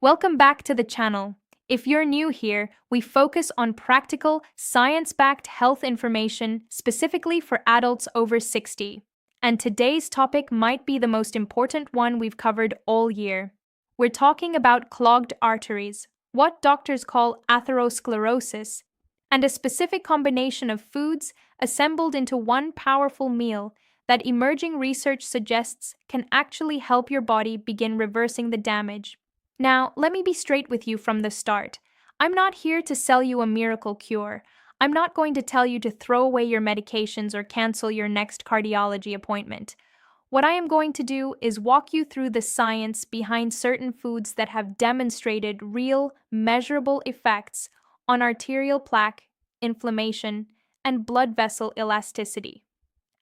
Welcome back to the channel. If you're new here, we focus on practical, science-backed health information specifically for adults over 60. And today's topic might be the most important one we've covered all year. We're talking about clogged arteries, what doctors call atherosclerosis, and a specific combination of foods assembled into one powerful meal that emerging research suggests can actually help your body begin reversing the damage. Now, let me be straight with you from the start. I'm not here to sell you a miracle cure. I'm not going to tell you to throw away your medications or cancel your next cardiology appointment. What I am going to do is walk you through the science behind certain foods that have demonstrated real, measurable effects on arterial plaque, inflammation, and blood vessel elasticity.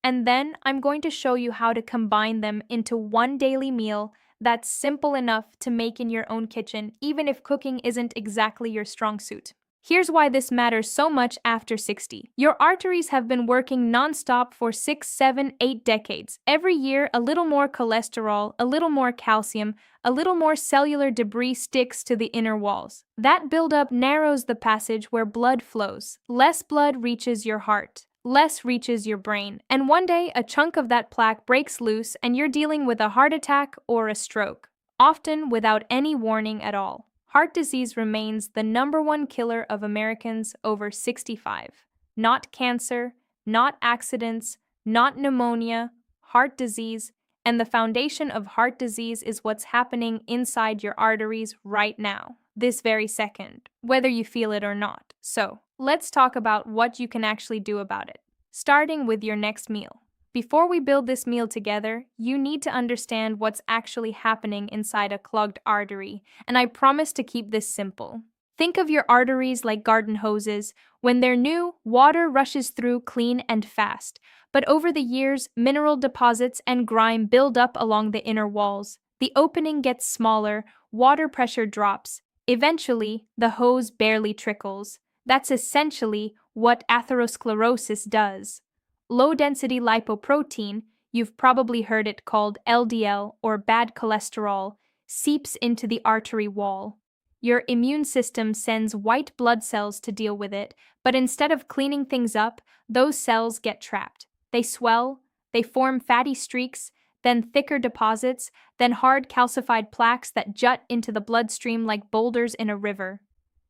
And then I'm going to show you how to combine them into one daily meal that's simple enough to make in your own kitchen, even if cooking isn't exactly your strong suit. Here's why this matters so much after 60. Your arteries have been working nonstop for 6, 7, 8 decades. Every year, a little more cholesterol, a little more calcium, a little more cellular debris sticks to the inner walls. That buildup narrows the passage where blood flows. Less blood reaches your heart. Less reaches your brain, and one day a chunk of that plaque breaks loose and you're dealing with a heart attack or a stroke, often without any warning at all. Heart disease remains the #1 killer of Americans over 65. Not cancer, not accidents, not pneumonia, heart disease, and the foundation of heart disease is what's happening inside your arteries right now, this very second, whether you feel it or not. So, let's talk about what you can actually do about it, starting with your next meal. Before we build this meal together, you need to understand what's actually happening inside a clogged artery, and I promise to keep this simple. Think of your arteries like garden hoses. When they're new, water rushes through clean and fast, but over the years, mineral deposits and grime build up along the inner walls. The opening gets smaller, water pressure drops. Eventually, the hose barely trickles. That's essentially what atherosclerosis does. Low-density lipoprotein, you've probably heard it called LDL or bad cholesterol, seeps into the artery wall. Your immune system sends white blood cells to deal with it, but instead of cleaning things up, those cells get trapped. They swell, they form fatty streaks, then thicker deposits, then hard calcified plaques that jut into the bloodstream like boulders in a river.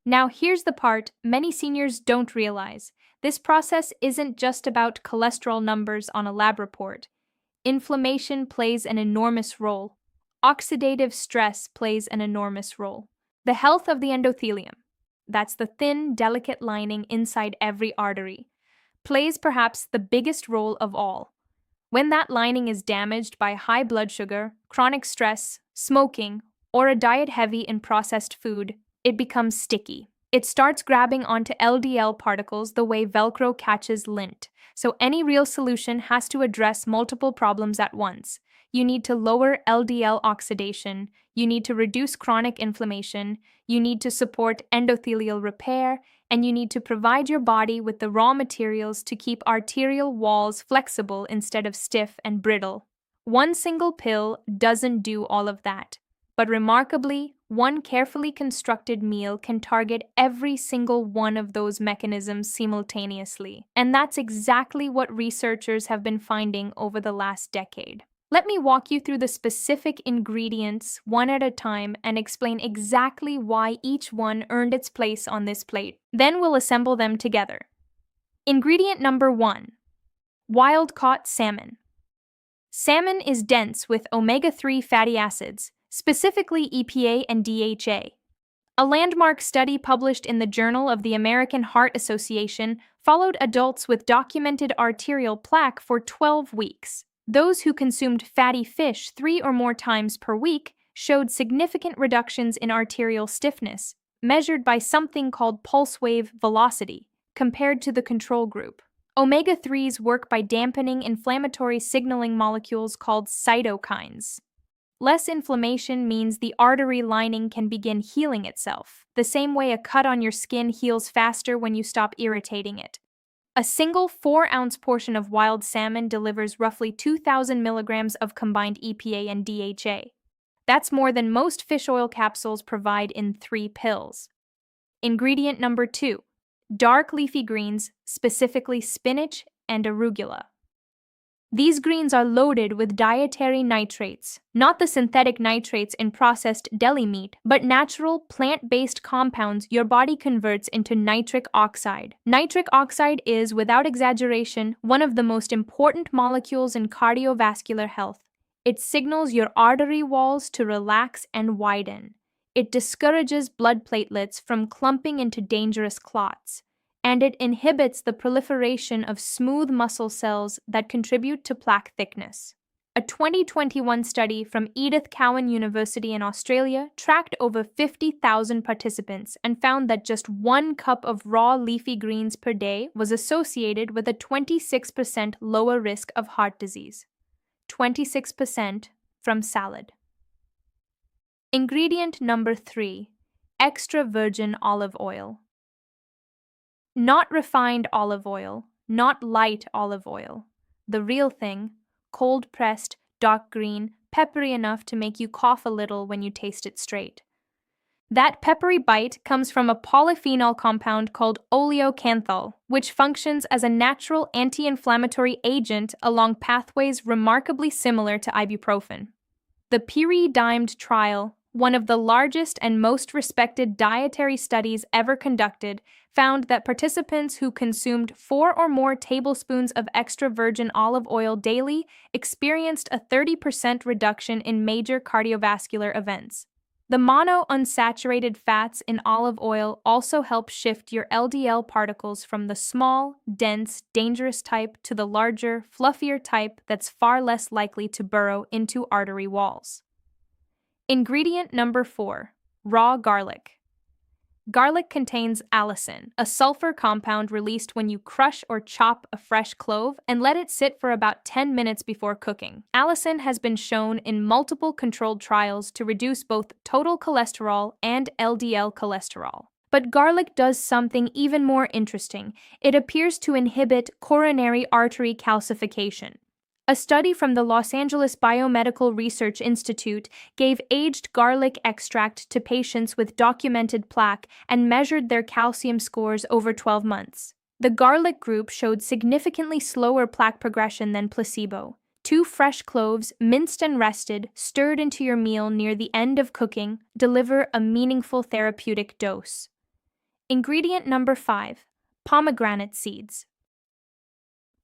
Now, here's the part many seniors don't realize. This process isn't just about cholesterol numbers on a lab report. Inflammation plays an enormous role. Oxidative stress plays an enormous role. The health of the endothelium, that's the thin, delicate lining inside every artery, plays perhaps the biggest role of all. When that lining is damaged by high blood sugar, chronic stress, smoking, or a diet heavy in processed food, it becomes sticky. It starts grabbing onto LDL particles the way Velcro catches lint. So any real solution has to address multiple problems at once. You need to lower LDL oxidation, you need to reduce chronic inflammation, you need to support endothelial repair, and you need to provide your body with the raw materials to keep arterial walls flexible instead of stiff and brittle. One single pill doesn't do all of that. But remarkably, one carefully constructed meal can target every single one of those mechanisms simultaneously. And that's exactly what researchers have been finding over the last decade. Let me walk you through the specific ingredients one at a time and explain exactly why each one earned its place on this plate. Then we'll assemble them together. Ingredient number 1: wild-caught salmon. Salmon is dense with omega-3 fatty acids, specifically EPA and DHA. A landmark study published in the Journal of the American Heart Association followed adults with documented arterial plaque for 12 weeks. Those who consumed fatty fish 3 or more times per week showed significant reductions in arterial stiffness, measured by something called pulse wave velocity, compared to the control group. Omega-3s work by dampening inflammatory signaling molecules called cytokines. Less inflammation means the artery lining can begin healing itself, the same way a cut on your skin heals faster when you stop irritating it. A single 4-ounce portion of wild salmon delivers roughly 2,000 milligrams of combined EPA and DHA. That's more than most fish oil capsules provide in 3 pills. Ingredient number 2. Dark leafy greens, specifically spinach and arugula. These greens are loaded with dietary nitrates, not the synthetic nitrates in processed deli meat, but natural plant-based compounds your body converts into nitric oxide. Nitric oxide is, without exaggeration, one of the most important molecules in cardiovascular health. It signals your artery walls to relax and widen. It discourages blood platelets from clumping into dangerous clots, and it inhibits the proliferation of smooth muscle cells that contribute to plaque thickness. A 2021 study from Edith Cowan University in Australia tracked over 50,000 participants and found that just 1 cup of raw leafy greens per day was associated with a 26% lower risk of heart disease. 26% from salad. Ingredient number 3. Extra virgin olive oil. Not refined olive oil, not light olive oil. The real thing, cold-pressed, dark green, peppery enough to make you cough a little when you taste it straight. That peppery bite comes from a polyphenol compound called oleocanthal, which functions as a natural anti-inflammatory agent along pathways remarkably similar to ibuprofen. The Piri-dimed trial, one of the largest and most respected dietary studies ever conducted, found that participants who consumed 4 or more tablespoons of extra virgin olive oil daily experienced a 30% reduction in major cardiovascular events. The monounsaturated fats in olive oil also help shift your LDL particles from the small, dense, dangerous type to the larger, fluffier type that's far less likely to burrow into artery walls. Ingredient number 4. Raw garlic. Garlic contains allicin, a sulfur compound released when you crush or chop a fresh clove and let it sit for about 10 minutes before cooking. Allicin has been shown in multiple controlled trials to reduce both total cholesterol and LDL cholesterol. But garlic does something even more interesting. It appears to inhibit coronary artery calcification. A study from the Los Angeles Biomedical Research Institute gave aged garlic extract to patients with documented plaque and measured their calcium scores over 12 months. The garlic group showed significantly slower plaque progression than placebo. 2 fresh cloves, minced and rested, stirred into your meal near the end of cooking, deliver a meaningful therapeutic dose. Ingredient number 5. Pomegranate seeds.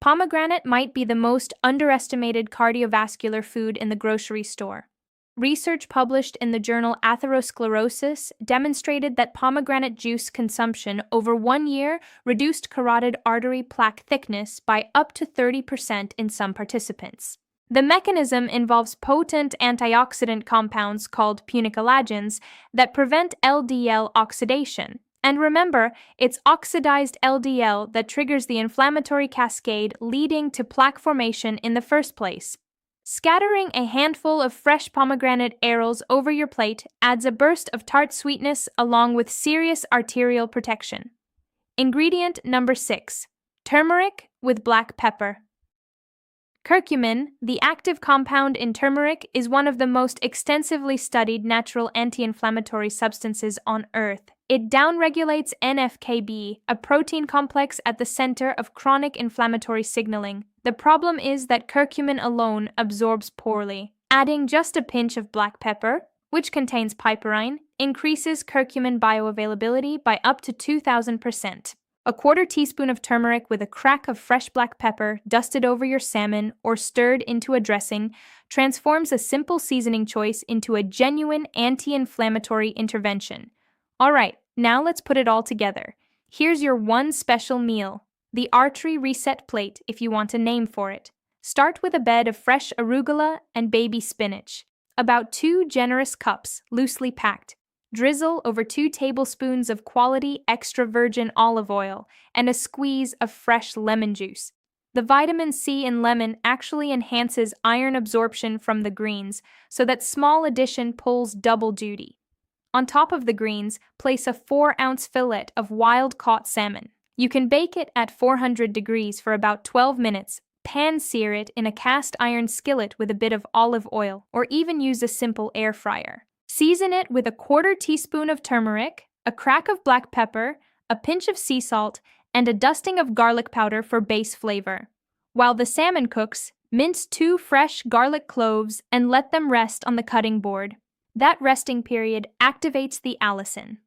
Pomegranate might be the most underestimated cardiovascular food in the grocery store. Research published in the journal Atherosclerosis demonstrated that pomegranate juice consumption over 1 year reduced carotid artery plaque thickness by up to 30% in some participants. The mechanism involves potent antioxidant compounds called punicalagins that prevent LDL oxidation. And remember, it's oxidized LDL that triggers the inflammatory cascade leading to plaque formation in the first place. Scattering a handful of fresh pomegranate arils over your plate adds a burst of tart sweetness along with serious arterial protection. Ingredient number 6. Turmeric with black pepper. Curcumin, the active compound in turmeric, is one of the most extensively studied natural anti-inflammatory substances on Earth. It downregulates NF-κB, a protein complex at the center of chronic inflammatory signaling. The problem is that curcumin alone absorbs poorly. Adding just a pinch of black pepper, which contains piperine, increases curcumin bioavailability by up to 2,000%. A 1/4 teaspoon of turmeric with a crack of fresh black pepper dusted over your salmon or stirred into a dressing transforms a simple seasoning choice into a genuine anti-inflammatory intervention. All right, now let's put it all together. Here's your one special meal, the artery reset plate if you want a name for it. Start with a bed of fresh arugula and baby spinach, about 2 generous cups, loosely packed. Drizzle over 2 tablespoons of quality extra virgin olive oil and a squeeze of fresh lemon juice. The vitamin C in lemon actually enhances iron absorption from the greens, so that small addition pulls double duty. On top of the greens, place a 4-ounce fillet of wild-caught salmon. You can bake it at 400 degrees for about 12 minutes, Pan-sear it in a cast iron skillet with a bit of olive oil, or even use a simple air fryer. Season it with a quarter teaspoon of turmeric, a crack of black pepper, a pinch of sea salt, and a dusting of garlic powder for base flavor. While the salmon cooks, mince 2 fresh garlic cloves and let them rest on the cutting board. That resting period activates the allicin.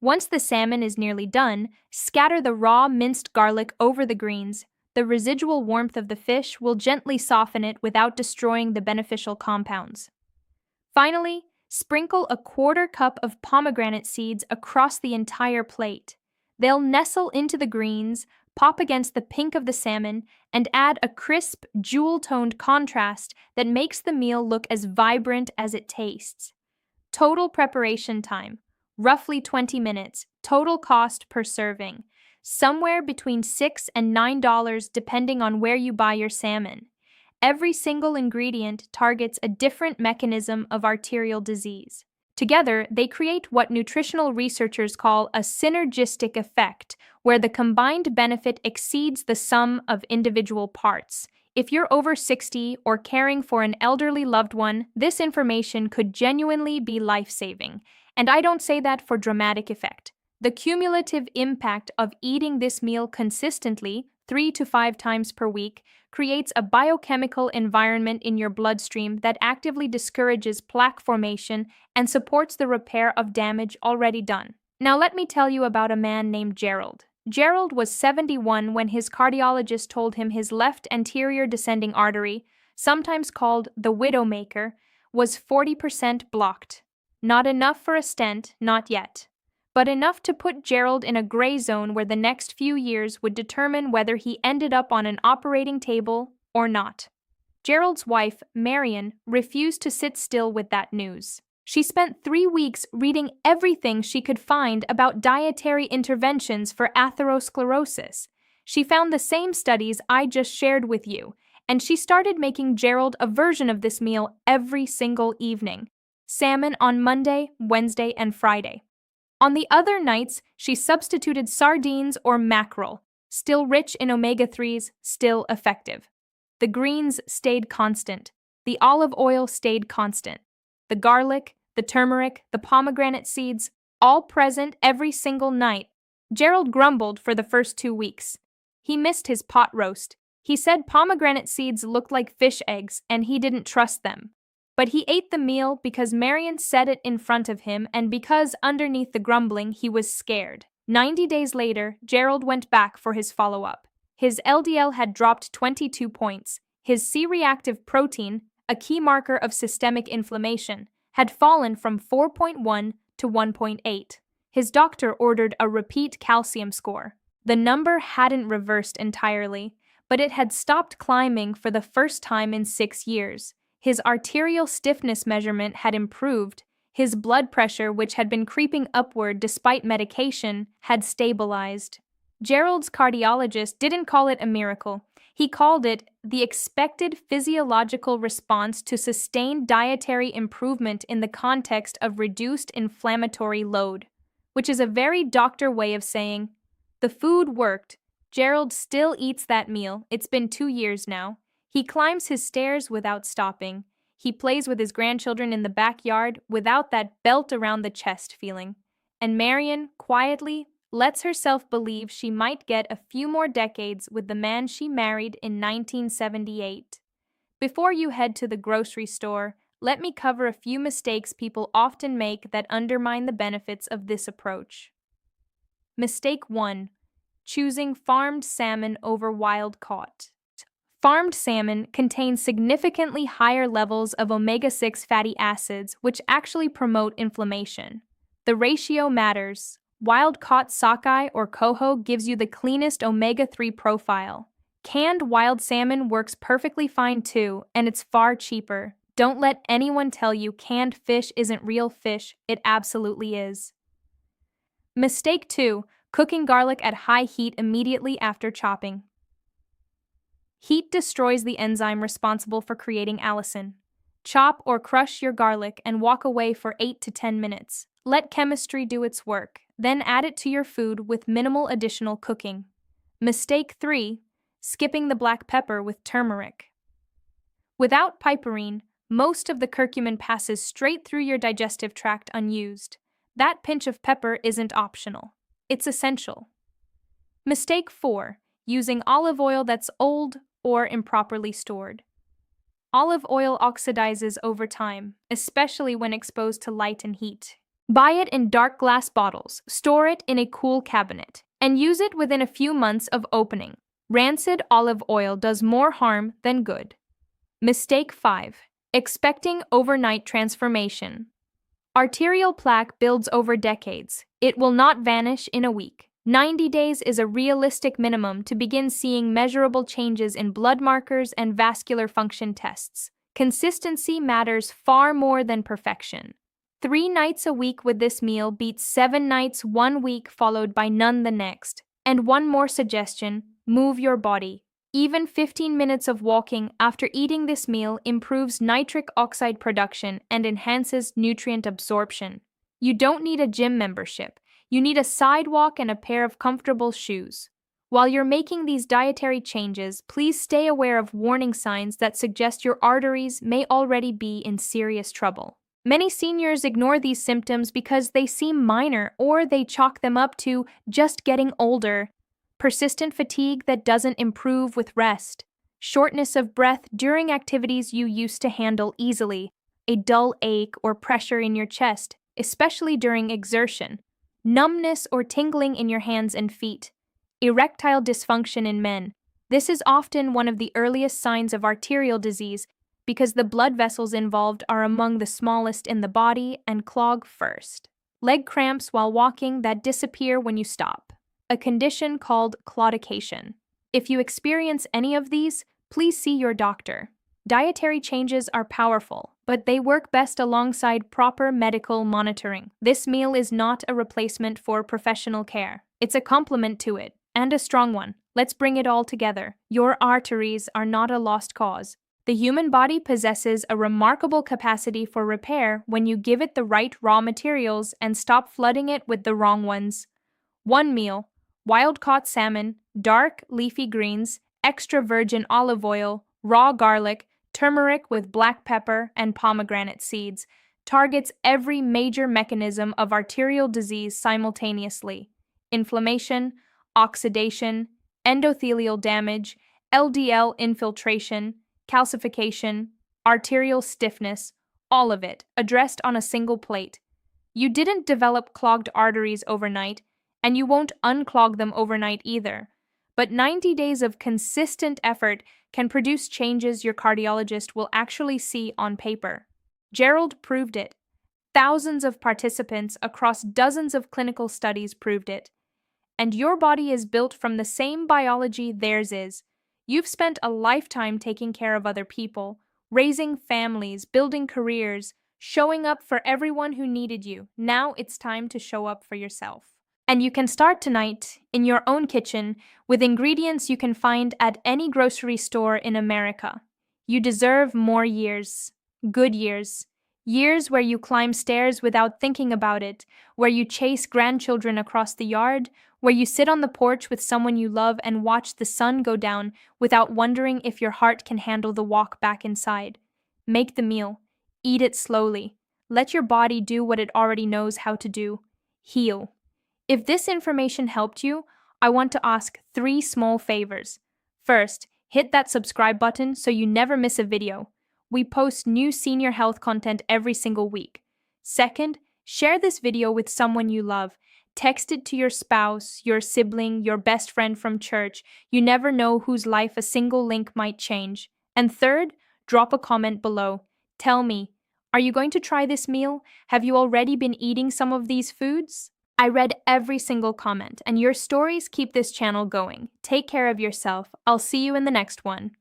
Once the salmon is nearly done, scatter the raw minced garlic over the greens. The residual warmth of the fish will gently soften it without destroying the beneficial compounds. Finally, sprinkle a quarter cup of pomegranate seeds across the entire plate. They'll nestle into the greens, pop against the pink of the salmon, and add a crisp, jewel-toned contrast that makes the meal look as vibrant as it tastes. Total preparation time, roughly 20 minutes. Total cost per serving, somewhere between $6 and $9 depending on where you buy your salmon. Every single ingredient targets a different mechanism of arterial disease. Together, they create what nutritional researchers call a synergistic effect, where the combined benefit exceeds the sum of individual parts. If you're over 60 or caring for an elderly loved one, this information could genuinely be life-saving. And I don't say that for dramatic effect. The cumulative impact of eating this meal consistently, 3 to 5 times per week, creates a biochemical environment in your bloodstream that actively discourages plaque formation and supports the repair of damage already done. Now let me tell you about a man named Gerald. Gerald was 71 when his cardiologist told him his left anterior descending artery, sometimes called the widowmaker, was 40% blocked. Not enough for a stent, not yet, but enough to put Gerald in a gray zone where the next few years would determine whether he ended up on an operating table or not. Gerald's wife, Marion, refused to sit still with that news. She spent 3 weeks reading everything she could find about dietary interventions for atherosclerosis. She found the same studies I just shared with you, and she started making Gerald a version of this meal every single evening. Salmon on Monday, Wednesday, and Friday. On the other nights, she substituted sardines or mackerel, still rich in omega-3s, still effective. The greens stayed constant. The olive oil stayed constant. The garlic, the turmeric, the pomegranate seeds, all present every single night. Gerald grumbled for the first 2 weeks. He missed his pot roast. He said pomegranate seeds looked like fish eggs and he didn't trust them. But he ate the meal because Marion said it in front of him and because underneath the grumbling he was scared. 90 days later, Gerald went back for his follow-up. His LDL had dropped 22 points. His C-reactive protein, a key marker of systemic inflammation, had fallen from 4.1 to 1.8. His doctor ordered a repeat calcium score. The number hadn't reversed entirely, but it had stopped climbing for the first time in 6 years. His arterial stiffness measurement had improved. His blood pressure, which had been creeping upward despite medication, had stabilized. Gerald's cardiologist didn't call it a miracle. He called it the expected physiological response to sustained dietary improvement in the context of reduced inflammatory load, which is a very doctor way of saying, the food worked. Gerald still eats that meal. It's been 2 years now. He climbs his stairs without stopping. He plays with his grandchildren in the backyard without that belt around the chest feeling. And Marion, quietly, lets herself believe she might get a few more decades with the man she married in 1978. Before you head to the grocery store, let me cover a few mistakes people often make that undermine the benefits of this approach. Mistake 1. Choosing farmed salmon over wild-caught. Farmed salmon contains significantly higher levels of omega-6 fatty acids, which actually promote inflammation. The ratio matters. Wild-caught sockeye or coho gives you the cleanest omega-3 profile. Canned wild salmon works perfectly fine too, and it's far cheaper. Don't let anyone tell you canned fish isn't real fish. It absolutely is. Mistake 2. Cooking garlic at high heat immediately after chopping. Heat destroys the enzyme responsible for creating allicin. Chop or crush your garlic and walk away for 8 to 10 minutes. Let chemistry do its work, then add it to your food with minimal additional cooking. Mistake 3. skipping the black pepper with turmeric. Without piperine, most of the curcumin passes straight through your digestive tract unused. That pinch of pepper isn't optional. It's essential. Mistake 4. Using olive oil that's old or improperly stored. Olive oil oxidizes over time, especially when exposed to light and heat. Buy it in dark glass bottles, store it in a cool cabinet, and use it within a few months of opening. Rancid olive oil does more harm than good. Mistake 5. Expecting overnight transformation. Arterial plaque builds over decades. It will not vanish in a week. 90 days is a realistic minimum to begin seeing measurable changes in blood markers and vascular function tests. Consistency matters far more than perfection. 3 nights a week with this meal beats 7 nights 1 week followed by none the next. And one more suggestion, move your body. Even 15 minutes of walking after eating this meal improves nitric oxide production and enhances nutrient absorption. You don't need a gym membership. You need a sidewalk and a pair of comfortable shoes. While you're making these dietary changes, please stay aware of warning signs that suggest your arteries may already be in serious trouble. Many seniors ignore these symptoms because they seem minor or they chalk them up to just getting older. Persistent fatigue that doesn't improve with rest, shortness of breath during activities you used to handle easily, a dull ache or pressure in your chest, especially during exertion, numbness or tingling in your hands and feet, erectile dysfunction in men. This is often one of the earliest signs of arterial disease because the blood vessels involved are among the smallest in the body and clog first. Leg cramps while walking that disappear when you stop. A condition called claudication. If you experience any of these, please see your doctor. Dietary changes are powerful, but they work best alongside proper medical monitoring. This meal is not a replacement for professional care. It's a complement to it, and a strong one. Let's bring it all together. Your arteries are not a lost cause. The human body possesses a remarkable capacity for repair when you give it the right raw materials and stop flooding it with the wrong ones. One meal: wild-caught salmon, dark leafy greens, extra virgin olive oil, raw garlic, turmeric with black pepper, and pomegranate seeds, targets every major mechanism of arterial disease simultaneously: inflammation, oxidation, endothelial damage, LDL infiltration, calcification, arterial stiffness, all of it addressed on a single plate. You didn't develop clogged arteries overnight, and you won't unclog them overnight either. But 90 days of consistent effort can produce changes your cardiologist will actually see on paper. Gerald proved it. Thousands of participants across dozens of clinical studies proved it. And your body is built from the same biology theirs is. You've spent a lifetime taking care of other people, raising families, building careers, showing up for everyone who needed you. Now it's time to show up for yourself. And you can start tonight in your own kitchen with ingredients you can find at any grocery store in America. You deserve more years, good years, years where you climb stairs without thinking about it, where you chase grandchildren across the yard, where you sit on the porch with someone you love and watch the sun go down without wondering if your heart can handle the walk back inside. Make the meal. Eat it slowly. Let your body do what it already knows how to do: heal. If this information helped you, I want to ask 3 small favors. First, hit that subscribe button so you never miss a video. We post new senior health content every single week. Second, share this video with someone you love. Text it to your spouse, your sibling, your best friend from church. You never know whose life a single link might change. And third, drop a comment below. Tell me, are you going to try this meal? Have you already been eating some of these foods? I read every single comment, and your stories keep this channel going. Take care of yourself. I'll see you in the next one.